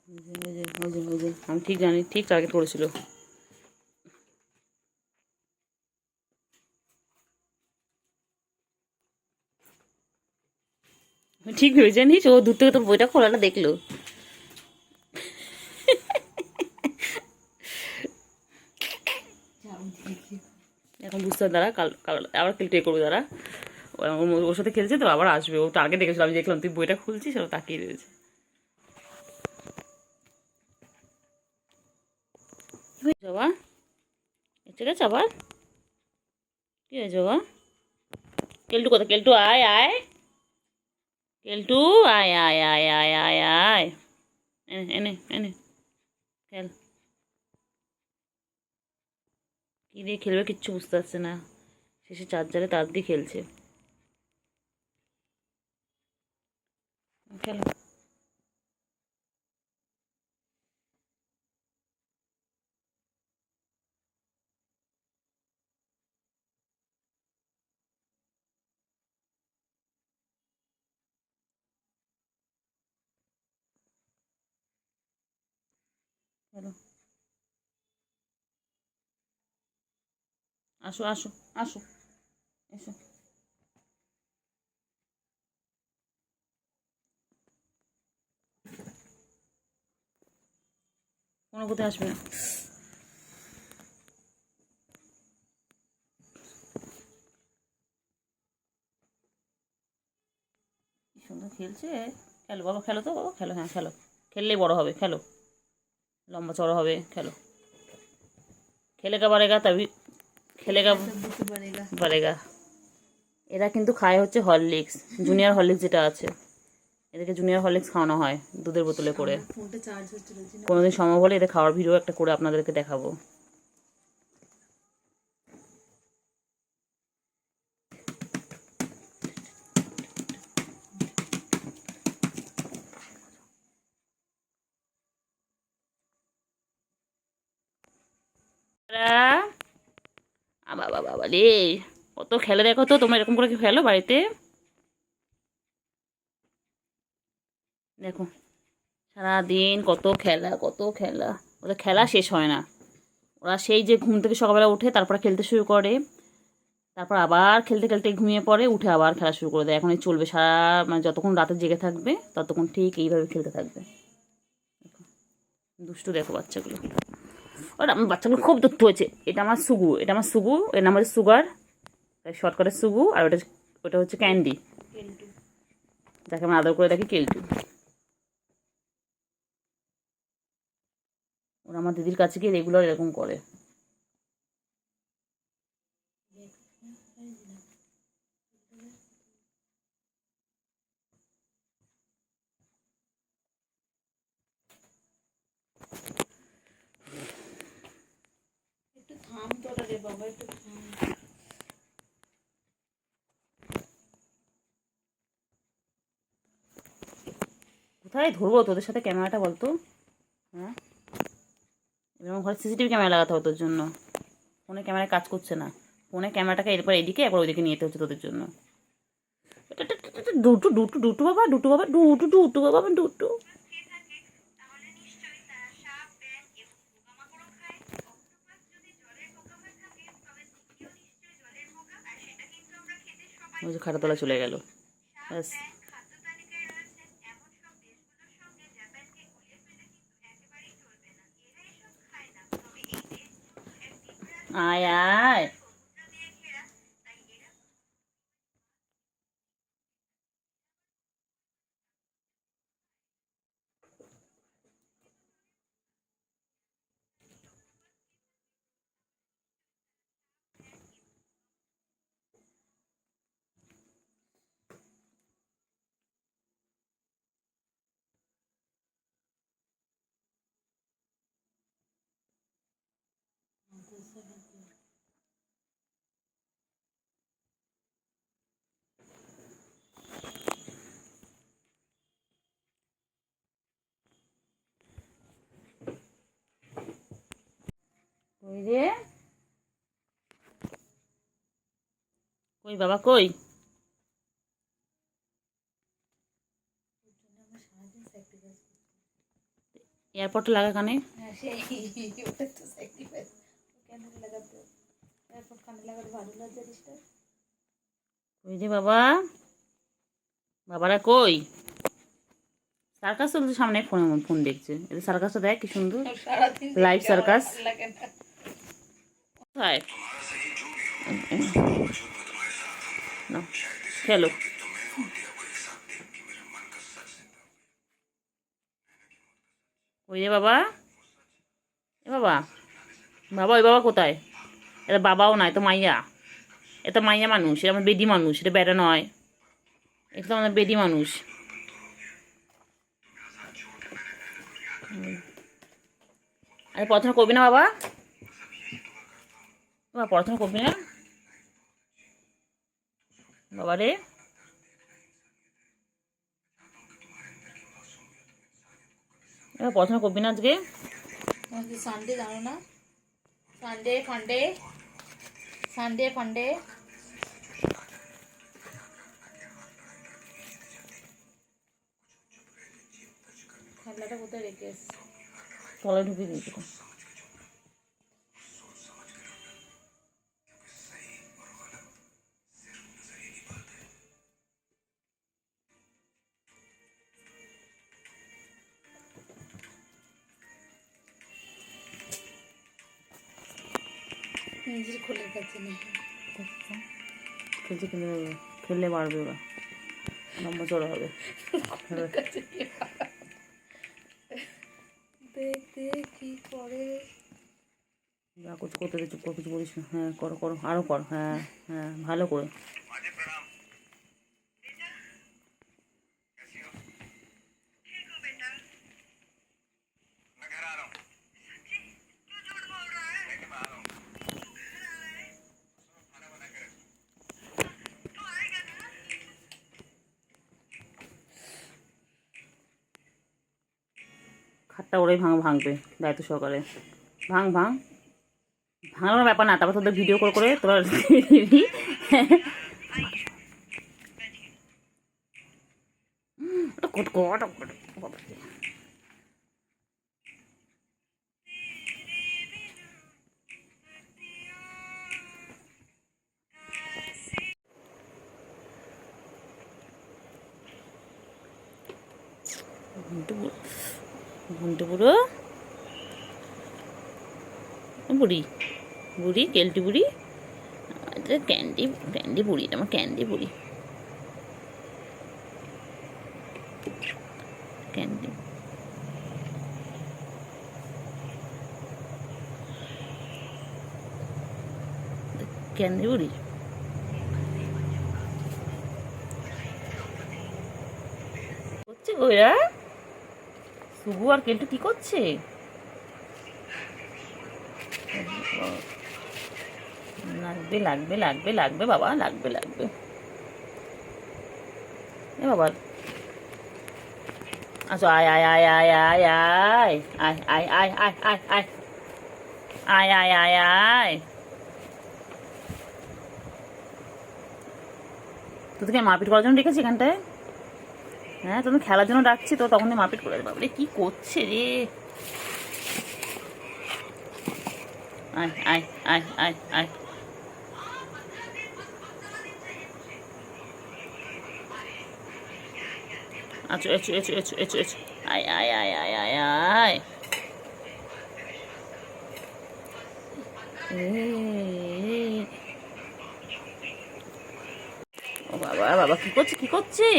আমি ঠিক জানি, ঠিক টার্গেট করেছিল। ঠিক ভেবেছে জানিস, ও দূর থেকে তোর বইটা খোলাটা দেখলো। এখন বুঝতে হবে, দাঁড়া কাল কাল আবার ক্লিক করবে, দাঁড়া ওর সাথে খেলছে তো আবার আসবে। ও টার্গেট দেখেছিল, আমি দেখলাম তুই বইটা খুলছিস, ও তাকিয়ে রয়েছে। বাবা ঠিক আছে, আবার কি হয়েছে বাবা? কেলটু কথা, কেলটু আয় আয়, কেলটু আয় আয় আয় আয় আয় আয়, এনে এনে এনে খেল। কী দিয়ে খেলবে কিচ্ছু বুঝতে পারছে না, শেষে চার্জারে তার দিয়ে খেলছে। খেলো খেলো, আসো আসো আসো, এসো। কোনো কোথায় আসবে না। কি সুন্দর খেলছে। খেলো বাবা, খেলো তো বাবা, খেলো, হ্যাঁ খেলো, খেললেই বড় হবে, খেলো লম্বা চড়া হবে, খেলো। খেলেগা বাড়েগা তবে, খেলেগা বাড়েগা। এরা কিন্তু খায় হচ্ছে হরলিক্স, জুনিয়র হরলিক্স যেটা আছে, এদেরকে জুনিয়র হরলিক্স খাওয়ানো হয় দুধের বোতলে করে। কোনোদিন সম্ভব হলে এদের খাওয়ার ভিডিও একটা করে আপনাদেরকে দেখাবো। বাবা বাবা রে, কত খেলে দেখো তো, তোমরা এরকম করে কি খেলো বাড়িতে? দেখো সারাদিন কত খেলা, কত খেলা, ওদের খেলা শেষ হয় না। ওরা সেই যে ঘুম থেকে সকালবেলা উঠে তারপরে খেলতে শুরু করে, তারপর আবার খেলতে খেলতে ঘুমিয়ে পড়ে, উঠে আবার খেলা শুরু করে দেয়। এখন এই চলবে সারা, মানে যতক্ষণ রাতে জেগে থাকবে ততক্ষণ ঠিক এইভাবে খেলতে থাকবে। দুষ্টু দেখো বাচ্চাগুলো, ওরা আমার বাচ্চাগুলো খুব দুষ্টু হয়েছে। এটা আমার সুগু, এটা আমার সুগু, এর নাম হচ্ছে সুগার, শর্ট করে সুগু, আর ওটা ওটা হচ্ছে ক্যান্ডি, যাকে আমরা আদর করে দেখি কেলটু। ওরা আমার দিদির কাছে গিয়ে রেগুলার এরকম করে। কোথায় ধরবো তোদের সাথে ক্যামেরাটা বলতো? হ্যাঁ, এরকম ঘরে সিসিটিভি ক্যামেরা লাগাতে হবে তোর জন্য। ফোনে ক্যামেরায় কাজ করছে না, ফোনে ক্যামেরাটাকে এরপর এদিকে একবার ওইদিকে নিয়ে যেতে হচ্ছে তোদের জন্য। ডুটু ডুটু ডুটু বাবা, ডুটু বাবা, ডুটু ডুটু বাবা, ডুটু। ওই যে খাটাতলা চলে গেল, ব্যাস। আয় আয়, কই রে, কই বাবা কই? এয়ারপোর্টটা লাগা কানে। হ্যাঁ সেই ওটা তো স্যাক্রিফাইস কেন লাগাতে এয়ারপোর্ট কানে লাগাতে ভালো লাগে জিনিসটা। ওই যে বাবা, বাবারা কই? সার্কাস চলছে সামনে, ফোন ফোন দেখছে। এটা সার্কাসটা দেখ কি সুন্দর, সারাদিন লাইভ সার্কাস। ভালো লাগে না। কোথায়? নাও, খেলো। ওই যে বাবা, এ বাবা, বাবা ওই বাবা কোথায়? এটা বাবাও নয়, তো মাইয়া। এটা মাইয়া মানুষ, এটা আমার বেদি মানুষ, এটা বেড়া নয়। এটা তো আমাদের বেদি মানুষ। আরে পড়াশোনা করবি না বাবা? বাবা পড়াশোনা করবি না বাবা রে? এবার পড়াশোনা করবি না আজকে? আজকে সানডে জানো না? সানডে ফান্ডে, সানডে ফান্ডে। খেলাটা কোথায় রেখে এসছি? তলায় ঢুকিয়ে দিয়েছি তো। নিজের খুলে গেছে নাকি? খেলছে কিনে দেবে, খেললে বাড়বে ওরা, লম্বা চড়া হবে। দেখতে কি করে। যা কিছু করতে দে, চুপ করে কিছু বলিস না। হ্যাঁ করো করো, আরও কর। হ্যাঁ হ্যাঁ, ভালো করে। খাটটা ওরাই ভাঙবে দায়িত্ব সহকারে। ভাঙ ভাঙ, ভাঙানোর ব্যাপার না। তারপর তোদের ভিডিও কল করে তোরা দিবি। ঘন্টু বুড়ো, বুড়ি বুড়ি, কেলটি বুড়ি, ক্যান্ডি ক্যান্ডি বুড়ি, আমার ক্যান্ডি বুড়ি, ক্যান্ডি। ক্যান্ডি বুড়ি। করছে ওরা, শুভু আর কেলটু কি করছে? লাগবে লাগবে লাগবে লাগবে বাবা, লাগবে লাগবে। এ বাবা, আচ্ছা আয় আয় আয় আয় আয় আয় আয় আয় আয় আয় আয় আয় আয় আয় আয় আয়। তোদেরকে মারপিট করার জন্য ডেকেছি এখানটায়? হ্যাঁ, তোদের খেলার জন্য ডাকছি তো, তখন মারপিট করে দেবে। কি করছে রে? আয় আয় আয় আয় আয়। আচ্ছা echo echo echo echo echo, আয় আয় আয় আয় আয় আয়। ও বাবা বাবা, কি করছে কি করছে?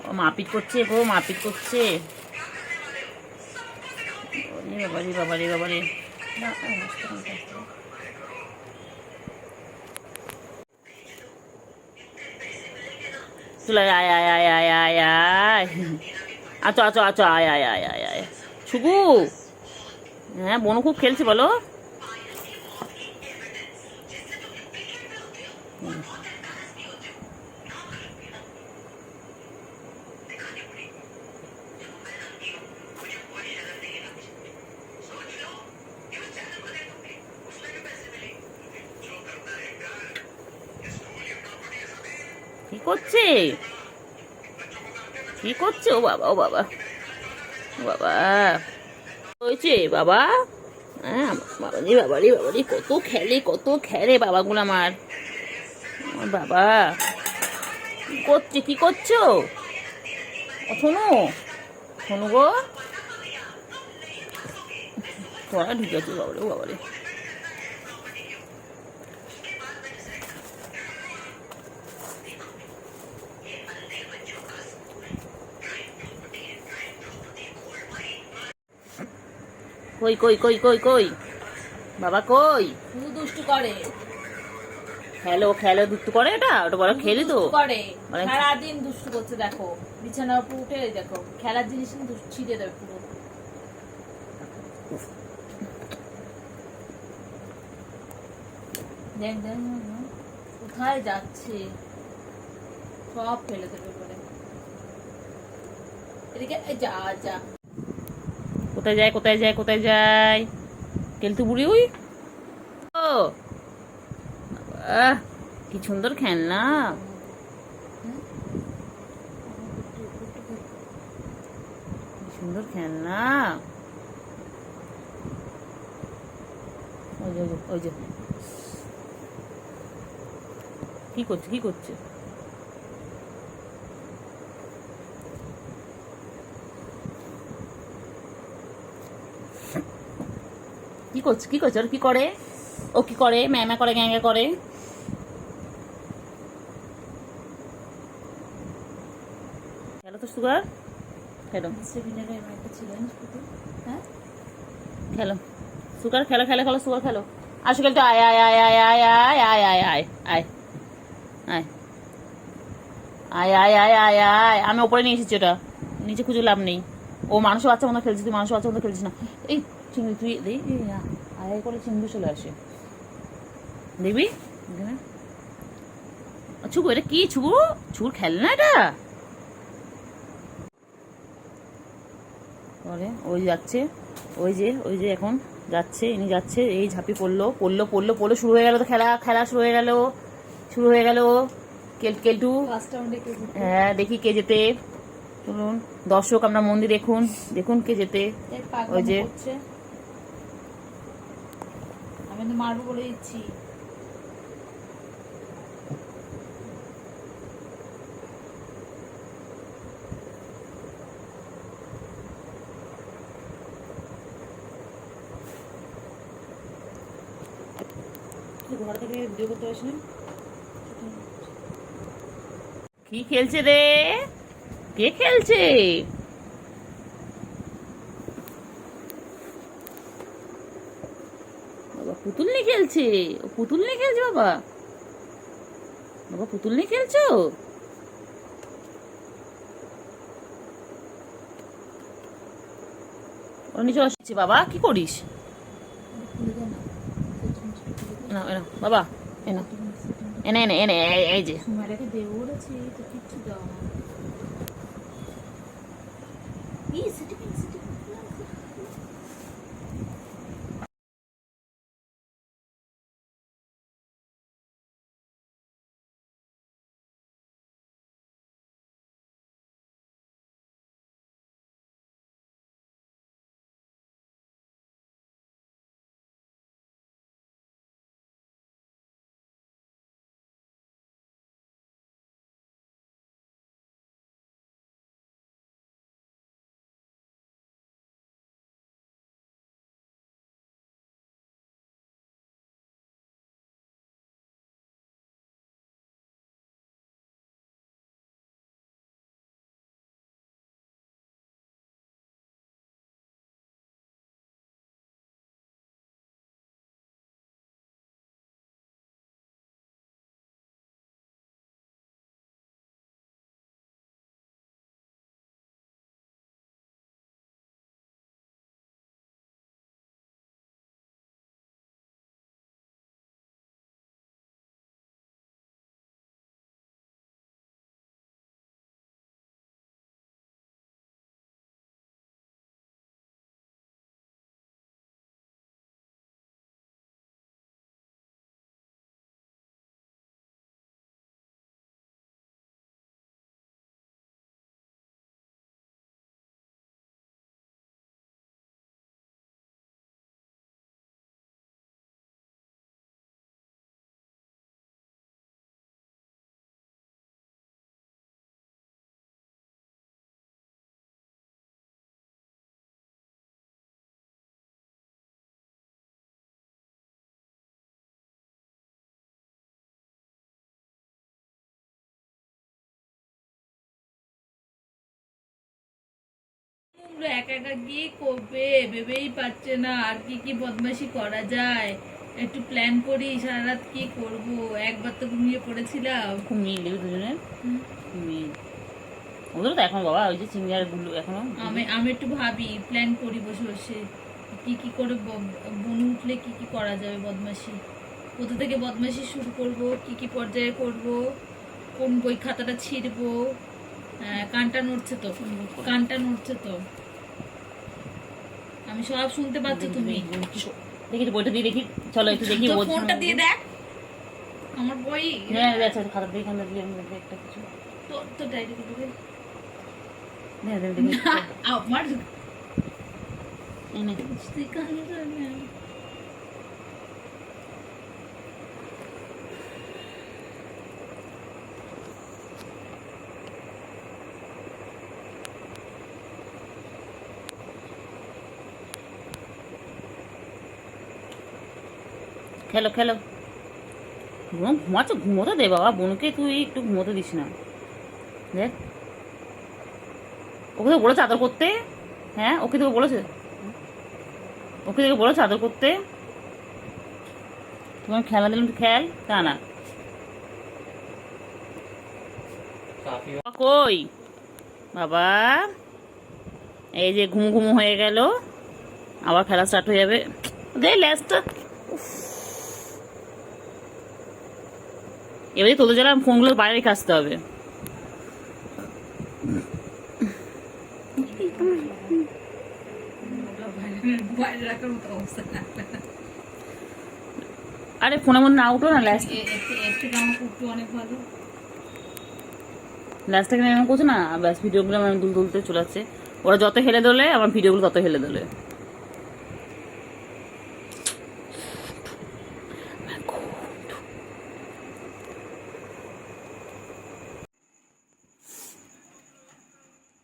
ও মারপিট করছে গো, মারপিট করছে। বাবা রে বাবা রে বাবা রে। চলে আয় আয় আয় আয় আয় আয়। আচ্ছা আচ্ছা আচ্ছা, আয় আয় আয় আয় আয়। শুভু, হ্যাঁ বোনও খুব খেলছে বলো। কি করছে কি করছে? ও বাবা ও বাবা, বাবা হয়েছে বাবা। হ্যাঁ বাবারি বাবারি বাবারি কত খেলে বাবাগুলো আমার বাবা। কি করছো শোনো, শোনো গো, পড়া ঢুকেছে বাবারে বাবারে। কই কই কই কই কই বাবা কই? শুধু দুষ্টু করে, খেলো খেলো দুষ্টু করে, এটা ওটা বড় খেলি তো দুষ্টু করে মানে- সারাদিন দুষ্টু করছে। দেখো বিছানার উপর উঠে দেখো খেলার জিনিস নিয়ে দুষ্টু ছিঁড়ে দেবে পুরো। দেখ দেখ কোথায় যাচ্ছে, সব ফেলে দেবে বলে। এদিকে এই যা যা। কোথায় যায় কোথায় যায় কোথায় যায় কেলতু বুড়ি ওই। ও আহ, কি সুন্দর খেলনা, কি সুন্দর খেলনা। ওই যে ওই যে, ওই যে কি করছে কি করছে? কি করছে কি করছে? ওর কি করে? ও কি করে? ম্যামা করে গ্যাঙ্গা করে? খেলো তো সুগার, খেলো সেমিনারে এমন একটা ছিলেন শুধু। হ্যাঁ খেলো সুগার, খেলো খেলো খেলো সুগার খেলো। আসো খেলতে আয় আয় আয় আয় আয় আয় আয় আয় আয় আয় আয় আয় আয় আয় আয় আয়। আমি ওপরে নিয়ে এসেছি, ওটা নিচে খুঁজে লাভ নেই। ও মানুষের বাচ্চা মতো খেলছিস, তুই মানুষের বাচ্চা মতো খেলছিস না। এই চিংড়ি তুই দেই আয় আয় করে চিংড়ি চলে আসে দেখবি। ছুবু এটা কি? ছুবু ছুবুর খেলনা এটা। পরে ওই যাচ্ছে, ওই যে এখন যাচ্ছে, ইনি যাচ্ছে, এই ঝাঁপি পড়লো পড়লো পড়লো পড়লো, শুরু হয়ে গেল তো খেলা, খেলা শুরু হয়ে গেল, শুরু হয়ে গেল। কেলটু, ফার্স্ট রাউন্ডে কে জিতবে? হ্যাঁ দেখি কে যেতে। শুনুন দর্শক, আমরা মন দিয়ে দেখুন, দেখুন কে যেতে। এই ওই পাগলামো যে করছে। আমি তো মারবো বলে দিচ্ছি। ঘর থেকে ভিডিও করতে পারিস? কি খেলছে রে? কে খেলছে? বাবা পুতুল নিয়ে খেলছে, ও পুতুল নিয়ে খেলছে বাবা, বাবা পুতুল নিয়ে খেলছো? ওর নিচে আসছে বাবা, কি করিস? না এনা বাবা, এনা এনে এনে এনে এই যে সুমাইরাকে দেবো বলেছি তো কিচ্ছু দাও না। এই সেটি পুরো একা একা কি করবে ভেবেই পাচ্ছে না, আর কি কি বদমাশি করা যায়, একটু প্ল্যান করি সারা রাত কি করব। একবার তো ঘুমিয়ে পড়েছিলাম। খুব মিল দেখবি দুজনের, মিল। ওদের তো এখন বাবা ওই যে চিংড়ি গুলো এখনো আমি আমি একটু ভাবি, প্ল্যান করি বসে বসে কি কি করে বনু উঠলে কি কি করা যাবে বদমাশি, কোথা থেকে বদমাশি শুরু করব, কি কি পর্যায়ে করব, কোন বই খাতাটা ছিঁড়বো। কানটা নড়ছে তো, কানটা নড়ছে তো, আমি সব শুনতে পাচ্ছি তুমি। দেখি বইটা দিয়ে দেখি, চলো একটু দেখি। তো ফোনটা দিয়ে দেখ আমার বই। হ্যাঁ আচ্ছা খাতা দিয়ে খাতা দিয়ে আমি একটা কিছু তো তো ডায়েরি করে দেখি আমার এনে তুই কানে না। খেলো খেলো। ঘুমাচ্ছে, ঘুমোতে দে বাবা, বোনকে তুই একটু ঘুমোতে দিস না। দেখ ওকে তো বলেছে আদর করতে। হ্যাঁ ওকে তোকে বলেছে, ওকে তোকে বলেছে আদর করতে। তোমার খেলা দিলাম খেল তা না। কই বাবা, এই যে ঘুম ঘুম হয়ে গেল, আবার খেলা স্টার্ট হয়ে যাবে। দে ল্যাসটা। এবারে তোদের যারা ফোনগুলো বাইরে রেখে আসতে হবে। বাইরে রাখার মতো অবস্থা না। আরে ফোনের মধ্যে না উঠো না, ল্যাস এর থেকে আমার কুট্টু অনেক ভালো। ল্যাসটাকে এমন করছে না, ব্যাস ভিডিওগুলো আমার দুল তুলতে চলে যাচ্ছে। ওরা যত হেলে দোলে আমার ভিডিওগুলো তত হেলে দোলে।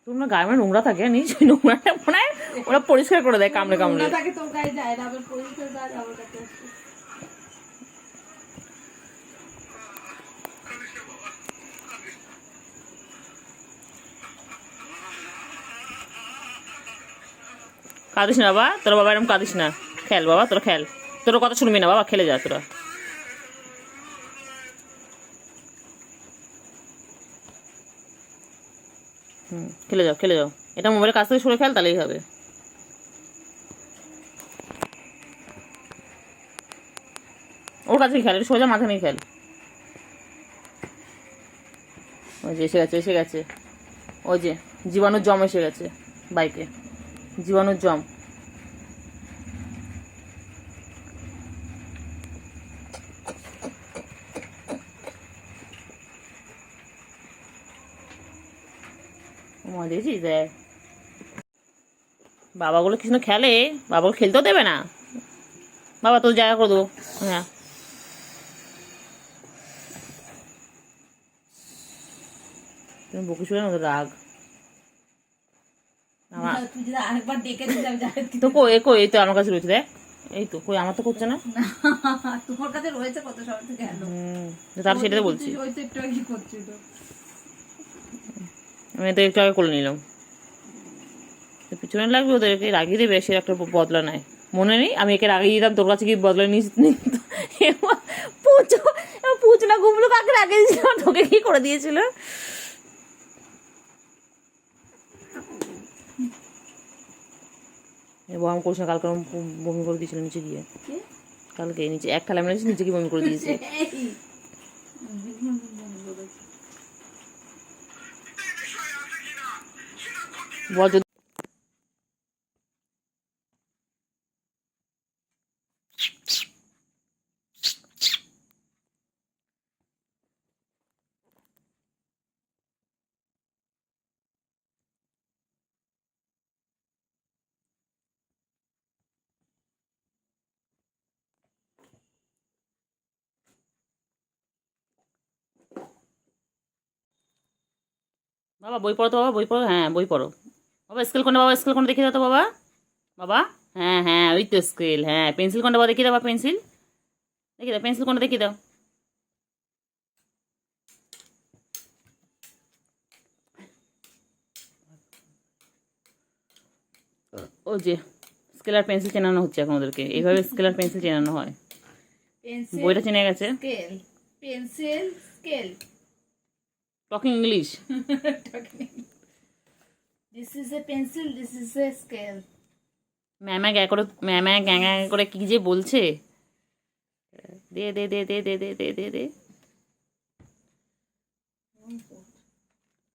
তোমরা গায়ে নোংরা থাকে, নিশ্চয়ই নোংরাটা মনে হয় ওরা পরিষ্কার করে দেয় কামড়ে কামড়ে। তাকে তোর গায়ে যায় না, আবার পরিষ্কার যায় আমার কাছে আসে। কাঁদিস না বাবা, তোর বাবা এরকম কাঁদিস না। খেল বাবা, তোরা খেল, তোর কথা শুনবি না বাবা, খেলে যা তোরা। খেলে যাও খেলে যাও, এটা মোবাইলের কাছ থেকে সরে খেল তাহলেই হবে। ওর কাছে খেল, এটা সোজা মাথা নিয়ে খেল। ওই যে এসে গেছে এসে গেছে, ওই যে জীবাণুর জম এসে গেছে বাইকে, জীবাণুর জম। দেখেছিস দেখ, বাবাগুলো কিছু খেলে, বাবাগুলো খেলতেও দেবে না। বাবা তোর জায়গা করে দেবো। হ্যাঁ তুমি বকে শুনে ওদের রাগ। তুই যদি আরেকবার ডেকে দিস আমি যাই। তো কই কই, এই তো আমার কাছে রয়েছে দেখ, এই তো কই, আমার তো করছে না। তোমার কাছে রয়েছে কত সময় থেকে গেল। তাহলে সেটা তো বলছি, ওই তো একটু আগে কি করছিল। আমি তো একটু আগে করে নিলাম। পিছনে লাগবে ওদেরকে রাগিয়ে দেবে, সে একটা বদলা নেয়। মনে নেই আমি একে রাগিয়ে দিতাম, তোর কাছে কি বদলা নিস? পুচো পুচো না ঘুমলো কাকে রাগিয়ে দিয়েছিল, তোকে কি করে দিয়েছিল? বম করছে না, কালকে বমি করে দিয়েছিল নিচে গিয়ে। কালকে নিচে এক থালা মেরেছে, নিচে গিয়ে বমি করে দিয়েছে। বল যদি বাবা বই পড়ো তো বাবা, বই পড়ো, হ্যাঁ বই পড়ো বাবা। স্কেল কোনটা বাবা, স্কেল কোনটা দেখিয়ে দাও তো বাবা। বাবা হ্যাঁ হ্যাঁ ওই তো স্কেল, হ্যাঁ পেন্সিল কোনটা বাবা দেখিয়ে দাও বাবা, পেন্সিল দেখিয়ে দাও, পেন্সিল কোনটা দেখিয়ে দাও। ও যে স্কেলার পেন্সিল চেনানো হচ্ছে এখন ওদেরকে, এইভাবে স্কেলার পেন্সিল চেনানো হয়। পেন্সিল বইটা চেনে গেছে। Scale, pencil scale. Talking English. This is a pencil, this is a scale. ম্যামা গ্যাঁ করে কি যে বলছে। দে দে দে দে দে দে দে দে দে